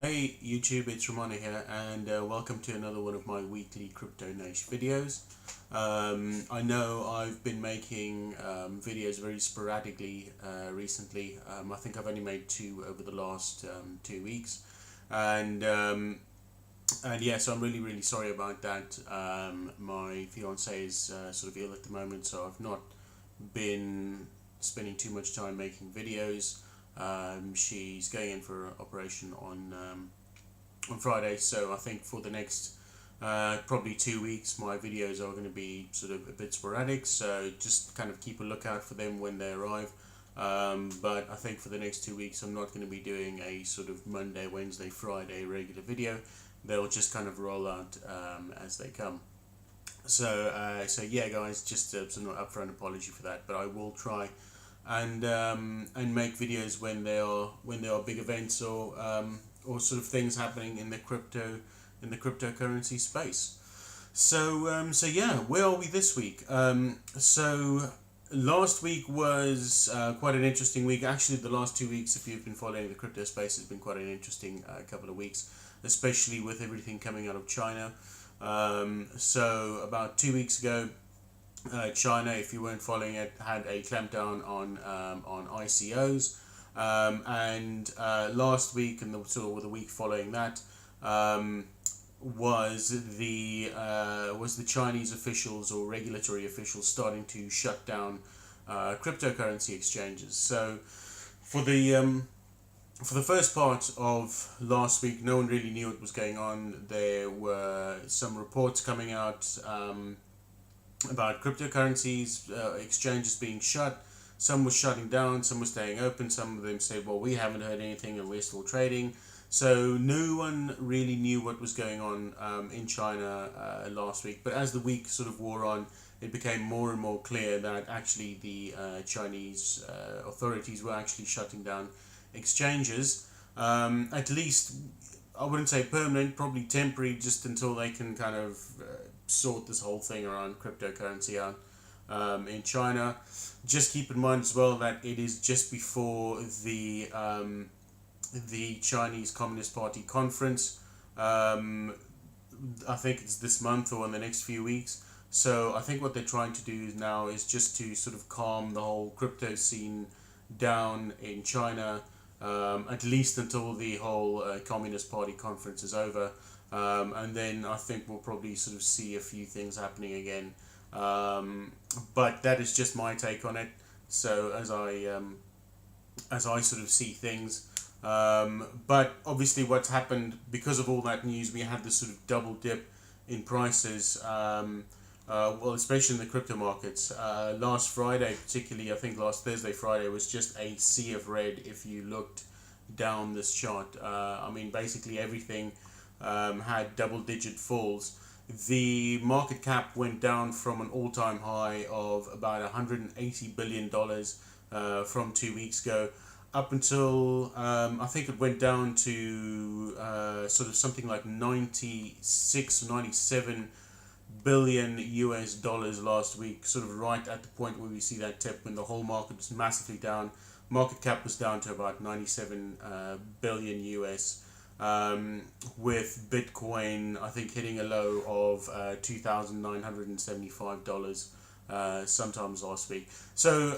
Hey YouTube, it's Romano here, and welcome to another one of my weekly Crypto Nation videos. I know I've been making videos very sporadically recently. I think I've only made two over the last 2 weeks, and yeah, so I'm really sorry about that. My fiance is sort of ill at the moment, so I've not been spending too much time making videos. She's going in for an operation on Friday, so I think for the next probably 2 weeks my videos are going to be sort of a bit sporadic, so just kind of keep a lookout for them when they arrive. But I think for the next 2 weeks I'm not going to be doing a sort of Monday, Wednesday, Friday regular video. They'll just kind of roll out as they come. So yeah, guys, just an upfront apology for that, but I will try and make videos when there are big events or sort of things happening in the cryptocurrency space. So yeah, where are we this week? So last week was quite an interesting week. Actually, the last 2 weeks, if you've been following the crypto space, has been quite an interesting couple of weeks, especially with everything coming out of China. So about 2 weeks ago, China, if you weren't following it, had a clampdown on ICOs, and last week and the week following that was the Chinese officials or regulatory officials starting to shut down cryptocurrency exchanges. So for the first part of last week, no one really knew what was going on. There were some reports coming out about cryptocurrencies exchanges being shut. Some were shutting down, some were staying open. Some of them said, well, we haven't heard anything and we're still trading. So no one really knew what was going on in China last week. But as the week sort of wore on, it became more and more clear that actually the Chinese authorities were actually shutting down exchanges, at least I wouldn't say permanent, probably temporary, just until they can kind of sort this whole thing around cryptocurrency out in China. Just keep in mind as well that it is just before the Chinese Communist Party conference. I think it's this month or in the next few weeks. So I think what they're trying to do now is just to sort of calm the whole crypto scene down in China, at least until the whole Communist Party conference is over. And then I think we'll probably sort of see a few things happening again. But that is just my take on it. So as I sort of see things. But obviously what's happened, because of all that news, we had this sort of double dip in prices, well, especially in the crypto markets. Last Friday, particularly, I think last Thursday, Friday, was just a sea of red if you looked down this chart. I mean, basically everything had double-digit falls. The market cap went down from an all-time high of about $180 billion from 2 weeks ago, up until I think it went down to sort of something like 96 or 97 billion US dollars last week, sort of right at the point where we see that tip when the whole market was massively down. Market cap was down to about 97 billion US, with Bitcoin I think hitting a low of $2,975 sometimes last week. So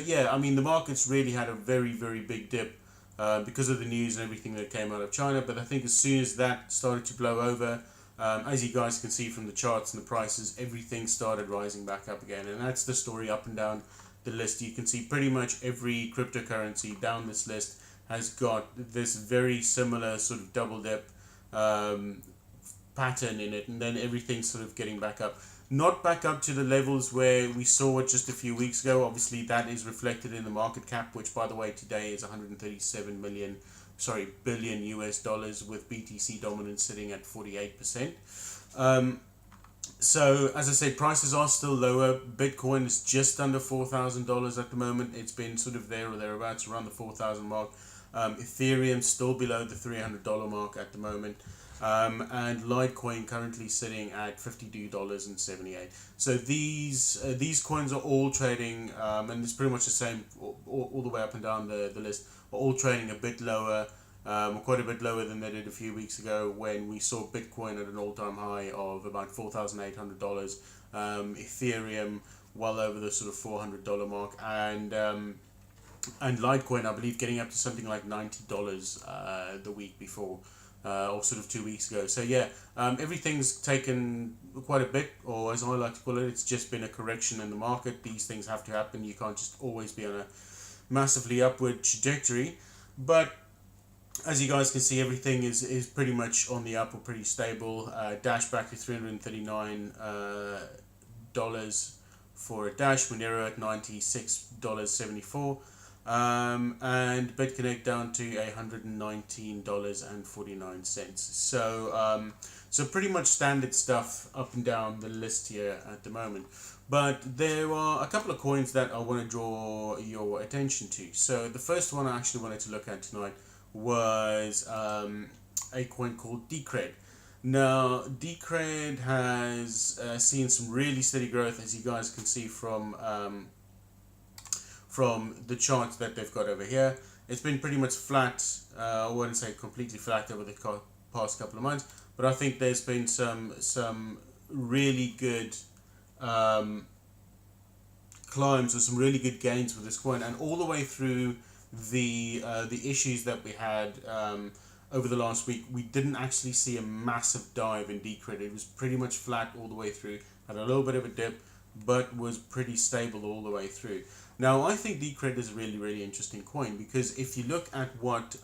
yeah, I mean the markets really had a very big dip because of the news and everything that came out of China. But I think as soon as that started to blow over, as you guys can see from the charts and the prices, everything started rising back up again. And that's the story up and down the list. You can see pretty much every cryptocurrency down this list has got this very similar sort of double dip pattern in it, and then everything's sort of getting back up. Not back up to the levels where we saw it just a few weeks ago. Obviously, that is reflected in the market cap, which, by the way, today is 137 billion US dollars, with BTC dominance sitting at 48%. So, as I say, prices are still lower. Bitcoin is just under $4,000 at the moment. It's been sort of there or thereabouts, around the 4,000 mark. Ethereum still below the $300 mark at the moment. And Litecoin currently sitting at $52.78. So these coins are all trading, and it's pretty much the same all the way up and down the list, are all trading a bit lower quite a bit lower than they did a few weeks ago when we saw Bitcoin at an all-time high of about $4,800, Ethereum well over the sort of $400 mark, and Litecoin, I believe, getting up to something like $90 the week before, or sort of 2 weeks ago. So yeah, everything's taken quite a bit, or as I like to call it, it's just been a correction in the market. These things have to happen. You can't just always be on a massively upward trajectory. But as you guys can see, everything is pretty much on the up or pretty stable. Dash back to $339 for a Dash. Monero at $96.74. And BitConnect down to $119.49. So pretty much standard stuff up and down the list here at the moment. But there are a couple of coins that I want to draw your attention to. So the first one I actually wanted to look at tonight was a coin called Decred. Now, Decred has seen some really steady growth, as you guys can see from the charts that they've got over here. It's been pretty much flat. I wouldn't say completely flat over the past couple of months, but I think there's been some really good climbs or some really good gains with this coin, and all the way through the issues that we had over the last week, we didn't actually see a massive dive in Decred. It was pretty much flat all the way through, had a little bit of a dip, but was pretty stable all the way through. Now, I think Decred is a really, really interesting coin, because if you look at what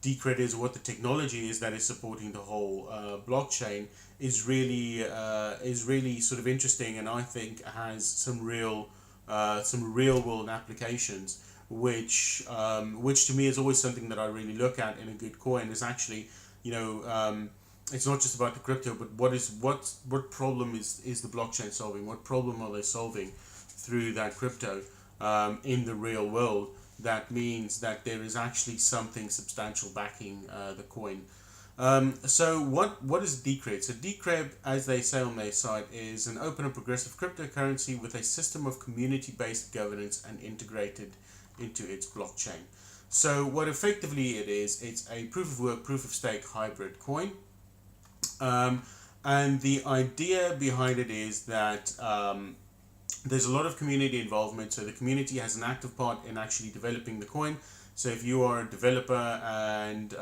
Decred is, or what the technology is that is supporting the whole blockchain, is really sort of interesting, and I think has some real world applications, which to me is always something that I really look at in a good coin. Is actually, it's not just about the crypto, but what problem is the blockchain solving? What problem are they solving through that crypto in the real world? That means that there is actually something substantial backing the coin. So what is Decred? So Decred, as they say on their site, is an open and progressive cryptocurrency with a system of community-based governance and integrated into its blockchain. So what effectively it is, it's a proof of work, proof of stake hybrid coin. And the idea behind it is that there's a lot of community involvement. So the community has an active part in actually developing the coin. So if you are a developer and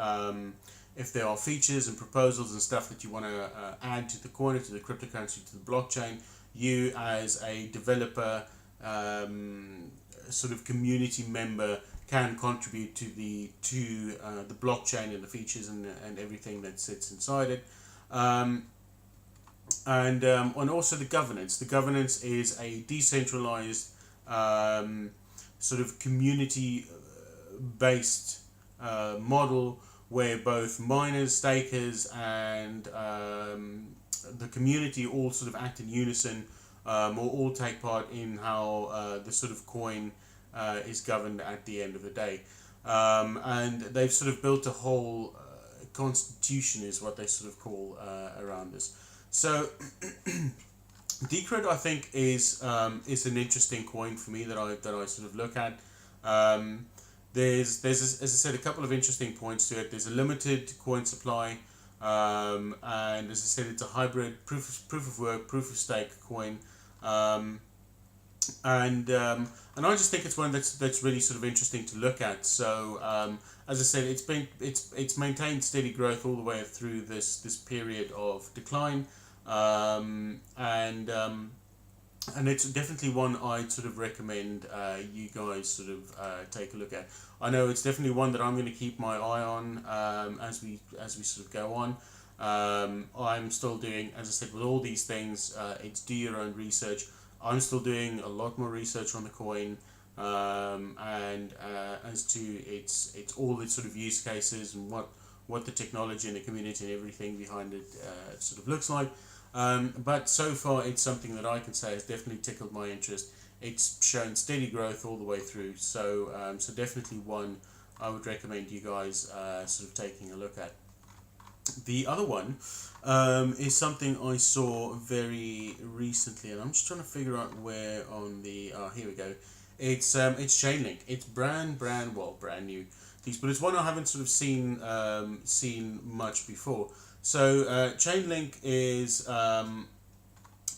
if there are features and proposals and stuff that you want to add to the coin, or to the cryptocurrency, to the blockchain, you as a developer, sort of community member, can contribute to the blockchain and the features and everything that sits inside it. And also the governance. The governance is a decentralized sort of community-based model where both miners, stakers, and the community all sort of act in unison, or all take part in how the sort of coin is governed at the end of the day. And they've sort of built a whole constitution, is what they sort of call around this. So Decred, I think, is an interesting coin for me that I sort of look at. There's as I said, a couple of interesting points to it. There's a limited coin supply, and as I said, it's a hybrid proof of work, proof of stake coin, and I just think it's one that's really sort of interesting to look at. So as I said, it's maintained steady growth all the way through this period of decline, and it's definitely one I'd sort of recommend you guys sort of take a look at. I know it's definitely one that I'm going to keep my eye on as we sort of go on. I'm still doing, as I said, with all these things, it's do your own research. I'm still doing a lot more research on the coin, and as to its all its sort of use cases and what the technology and the community and everything behind it sort of looks like. But so far, it's something that I can say has definitely tickled my interest. It's shown steady growth all the way through, so so definitely one I would recommend you guys sort of taking a look at. The other one is something I saw very recently, and I'm just trying to figure out where on the here we go. It's ChainLink. It's brand new. these, but it's one I haven't sort of seen much before. So ChainLink is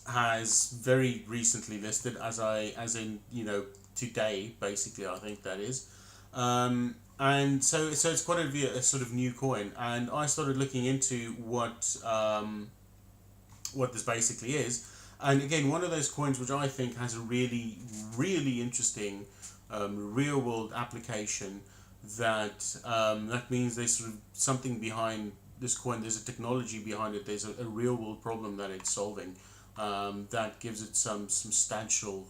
has very recently listed, as in today, basically, I think that is. And so it's quite a sort of new coin, and I started looking into what this basically is. And again, one of those coins which I think has a really, really interesting real world application, that means there's sort of something behind this coin, there's a technology behind it, there's a real world problem that it's solving, that gives it some substantial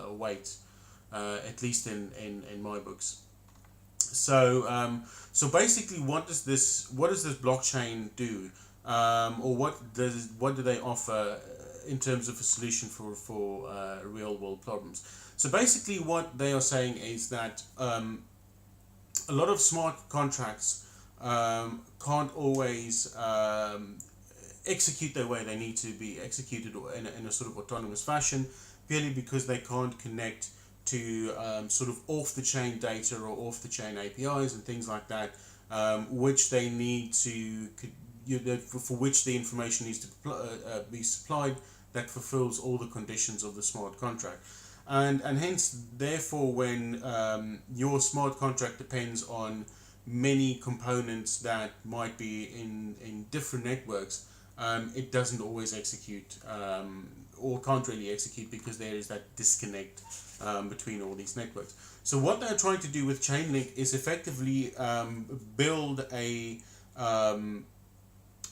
weight, at least in my books. So basically, what does this blockchain do, or what do they offer in terms of a solution for real world problems? So basically, what they are saying is that a lot of smart contracts can't always execute the way they need to be executed in a sort of autonomous fashion, purely because they can't connect to sort of off-the-chain data or off-the-chain APIs and things like that, which they need to, for which the information needs to be supplied, that fulfills all the conditions of the smart contract. And hence, therefore, when your smart contract depends on many components that might be in different networks, it doesn't always execute, or can't really execute, because there is that disconnect between all these networks. So what they're trying to do with ChainLink is effectively build a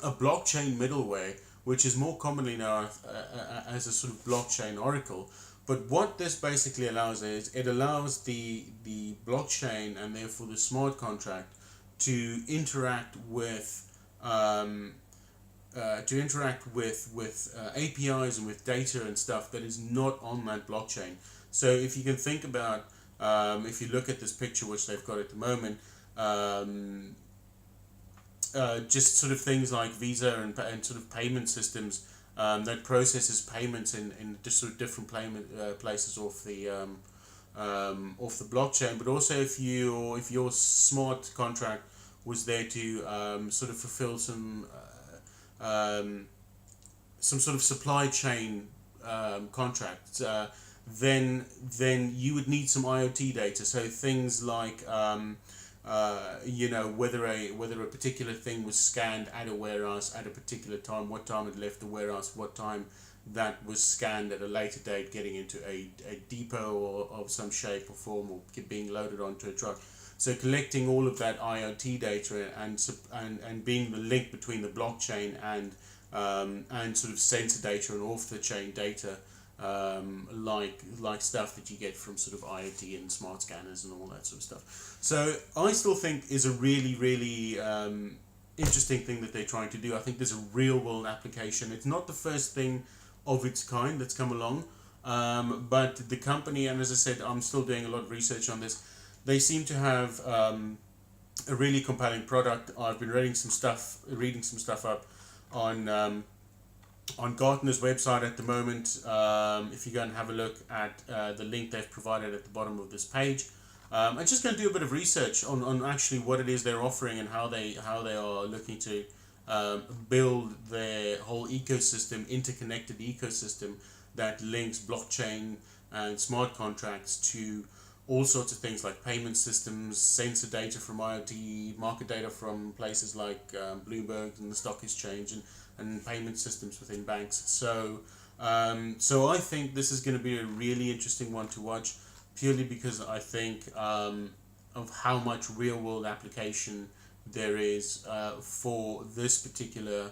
blockchain middleware, which is more commonly known as a sort of blockchain oracle. But what this basically allows is, it allows the blockchain, and therefore the smart contract, to interact with APIs and with data and stuff that is not on that blockchain. So if you can think about, if you look at this picture which they've got at the moment, just sort of things like Visa and sort of payment systems that processes payments in just sort of different places off the blockchain. But also, if your smart contract was there to sort of fulfill some sort of supply chain contracts, then you would need some IoT data. So things like whether a particular thing was scanned at a warehouse at a particular time, what time it left the warehouse, what time that was scanned at a later date, getting into a depot or of some shape or form, or being loaded onto a truck. So collecting all of that IoT data and being the link between the blockchain and sort of sensor data and off the chain data, like stuff that you get from sort of IoT and smart scanners and all that sort of stuff. So I still think is a really, really interesting thing that they're trying to do. I think there's a real world application. It's not the first thing of its kind that's come along, but the company, and as I said, I'm still doing a lot of research on this, they seem to have a really compelling product. I've been reading some stuff up on Gartner's website at the moment. If you go and have a look at the link they've provided at the bottom of this page, I'm just going to do a bit of research on actually what it is they're offering and how they are looking to build their whole ecosystem, interconnected ecosystem that links blockchain and smart contracts to all sorts of things like payment systems, sensor data from IoT, market data from places like Bloomberg and the stock exchange, and payment systems within banks. So I think this is going to be a really interesting one to watch, purely because I think of how much real world application there is for this particular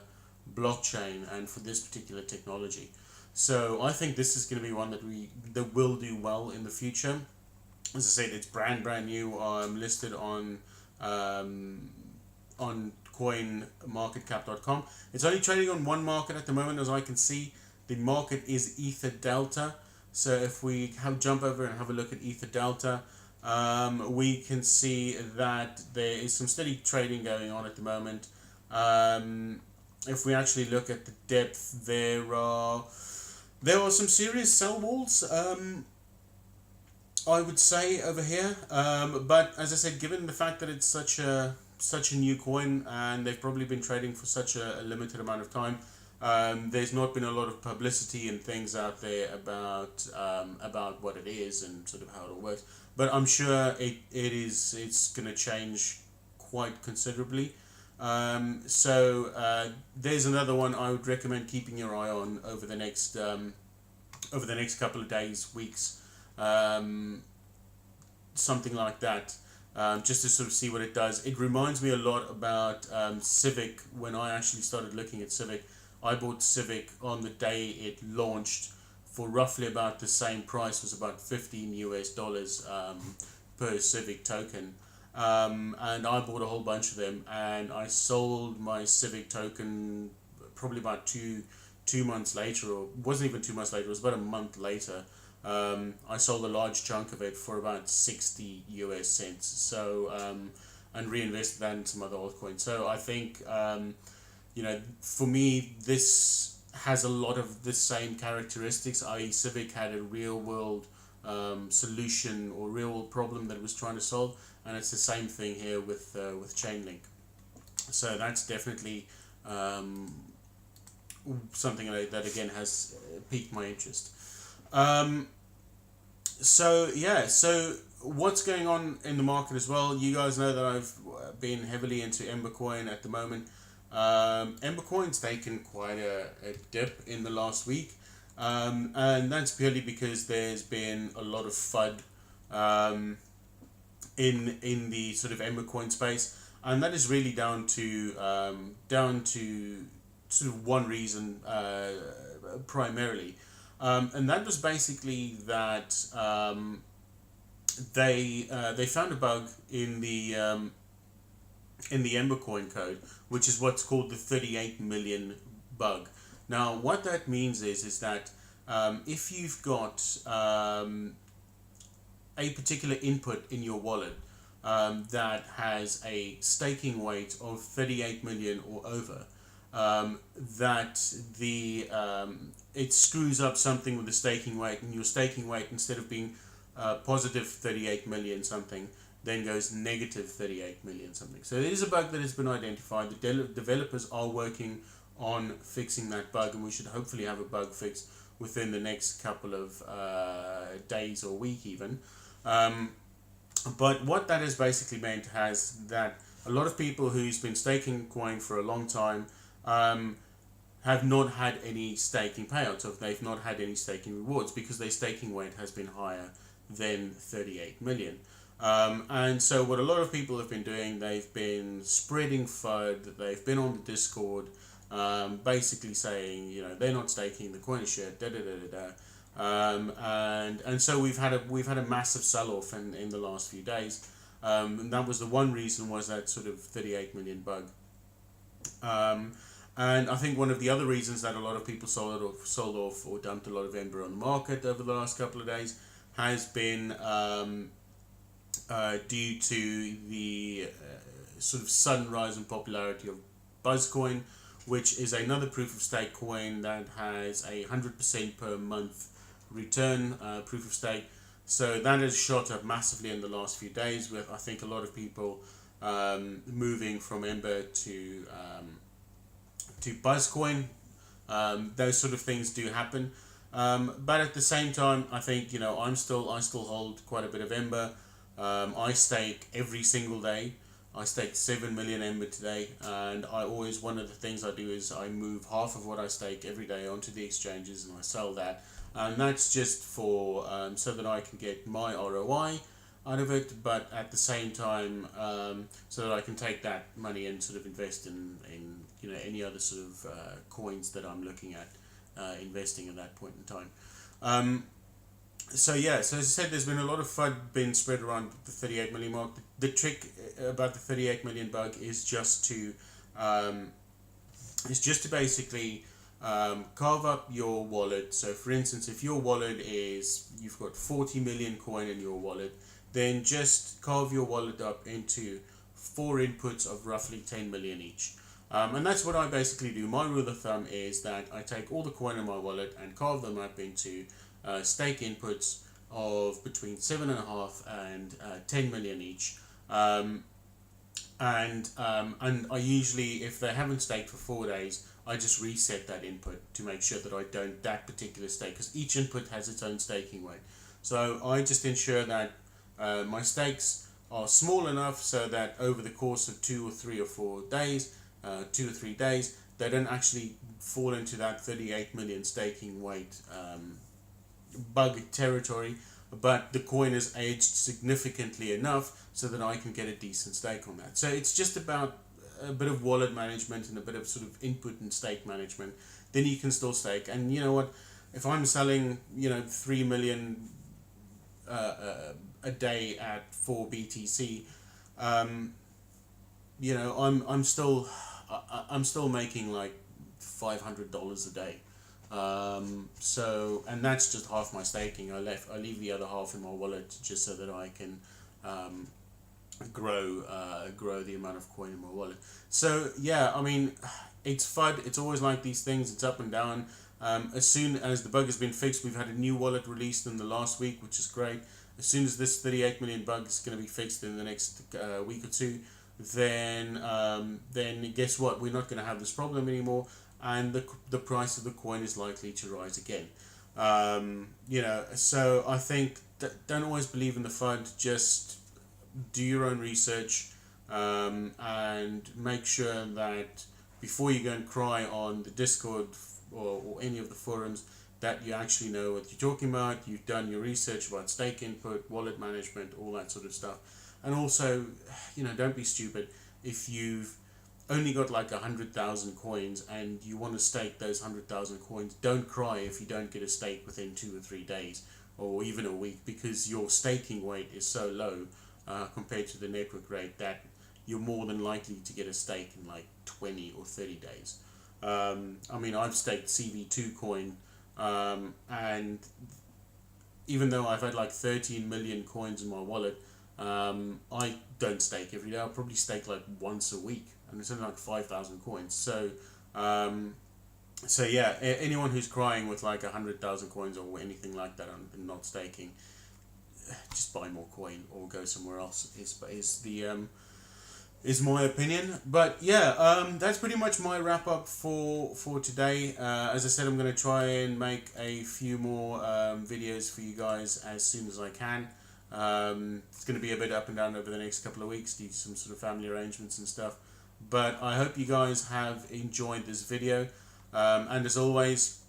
blockchain and for this particular technology. So I think this is going to be one that will do well in the future. As I said, it's brand new. Listed on coinmarketcap.com. It's only trading on one market at the moment, as I can see. The market is Ether Delta. So if we jump over and have a look at Ether Delta, we can see that there is some steady trading going on at the moment. If we actually look at the depth, there are some serious sell walls. I would say over here, but as I said, given the fact that it's such a new coin and they've probably been trading for such a limited amount of time, there's not been a lot of publicity and things out there about what it is and sort of how it all works. But I'm sure it's going to change quite considerably. There's another one I would recommend keeping your eye on over the next couple of days, weeks, something like that, just to sort of see what it does. It reminds me a lot about Civic. When I actually started looking at Civic, I bought Civic on the day it launched for roughly about the same price, was about $15 per Civic token. And I bought a whole bunch of them, and I sold my Civic token probably about two months later, or it wasn't even 2 months later, it was about a month later. I sold a large chunk of it for about 60 US cents. And reinvested that in some other altcoins. So I think, for me, this has a lot of the same characteristics, i.e. Civic had a real world solution or real world problem that it was trying to solve, and it's the same thing here with ChainLink. So that's definitely something that again has piqued my interest. So what's going on in the market as well? You guys know that I've been heavily into Embercoin at the moment. Embercoin's taken quite a dip in the last week, and that's purely because there's been a lot of FUD in the sort of Embercoin space, and that is really down to sort of one reason primarily, and that was basically that they found a bug in the Embercoin code, which is what's called the 38 million bug. Now, what that means is that if you've got a particular input in your wallet that has a staking weight of 38 million or over, it screws up something with the staking weight, and your staking weight, instead of being positive 38 million something, then goes negative 38 million something. So it is a bug that has been identified. The developers are working on fixing that bug, and we should hopefully have a bug fix within the next couple of days or week even. But what that has basically meant has that a lot of people who's been staking coin for a long time have not had any staking payouts, or they've not had any staking rewards because their staking weight has been higher than 38 million. And so what a lot of people have been doing, they've been spreading FUD, they've been on the Discord, basically saying, they're not staking, the coin is shit, and so we've had a massive sell-off in the last few days, and that was the one reason, was that sort of 38 million bug. And I think one of the other reasons that a lot of people sold off or dumped a lot of Ember on the market over the last couple of days has been due to the sort of sudden rise in popularity of Buzzcoin, which is another proof of stake coin that has a 100% per month return proof of stake. So that has shot up massively in the last few days, with I think a lot of people moving from Ember to Buzzcoin. Those sort of things do happen, but at the same time, I think I still hold quite a bit of Ember. I stake every single day. I staked 7 million Ember today, and one of the things I do is I move half of what I stake every day onto the exchanges, and I sell that, and that's just for so that I can get my ROI out of it, but at the same time so that I can take that money and sort of invest in any other sort of coins that I'm looking at investing at that point in time. So as I said, there's been a lot of FUD being spread around the 38 million mark. The trick about the 38 million bug is just to basically carve up your wallet. So for instance, if your wallet you've got 40 million coin in your wallet, then just carve your wallet up into 4 inputs of roughly 10 million each. And that's what I basically do. My rule of thumb is that I take all the coin in my wallet and carve them up into stake inputs of between 7.5 and 10 million each. And I usually, if they haven't staked for 4 days, I just reset that input to make sure that I don't, that particular stake, because each input has its own staking weight. So I just ensure that my stakes are small enough so that over the course of 2 or 3 or 4 days, 2 or 3 days, they don't actually fall into that 38 million staking weight bug territory, but the coin is aged significantly enough so that I can get a decent stake on that. So it's just about a bit of wallet management and a bit of sort of input and stake management. Then you can still stake. And you know what, if I'm selling 3 million a day at 4 BTC, I'm still making like $500 a day. So, and that's just half my staking. I leave the other half in my wallet just so that I can grow the amount of coin in my wallet. So yeah, I mean, it's FUD. It's always like these things. It's up and down. As soon as the bug has been fixed, we've had a new wallet released in the last week, which is great. As soon as this 38 million bug is going to be fixed in the next week or two, then guess what? We're not going to have this problem anymore, and the price of the coin is likely to rise again. So I think don't always believe in the FUD. Just do your own research, and make sure that before you go and cry on the Discord or any of the forums, that you actually know what you're talking about. You've done your research about stake input, wallet management, all that sort of stuff. And also, don't be stupid. If you've only got like 100,000 coins and you want to stake those 100,000 coins, don't cry if you don't get a stake within 2 or 3 days or even a week, because your staking weight is so low compared to the network rate that you're more than likely to get a stake in like 20 or 30 days. I mean, I've staked CV2 coin, and even though I've had like 13 million coins in my wallet, I don't stake every day. I'll probably stake like once a week, and it's only like 5,000 coins. So yeah, anyone who's crying with like 100,000 coins or anything like that and not staking, just buy more coin or go somewhere else is my opinion. But yeah, that's pretty much my wrap up for today. As I said, I'm going to try and make a few more videos for you guys as soon as I can. It's going to be a bit up and down over the next couple of weeks due to some sort of family arrangements and stuff. But I hope you guys have enjoyed this video. And as always,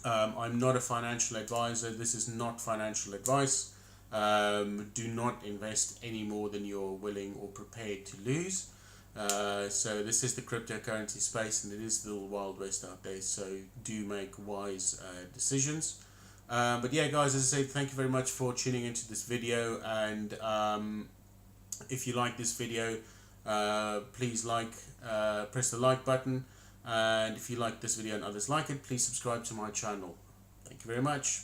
I'm not a financial advisor. This is not financial advice. Do not invest any more than you're willing or prepared to lose. So this is the cryptocurrency space, and it is the Wild West out there, so do make wise decisions. But yeah, guys, as I said, thank you very much for tuning into this video, and if you like this video, please press the like button, and if you like this video and others like it, please subscribe to my channel. Thank you very much.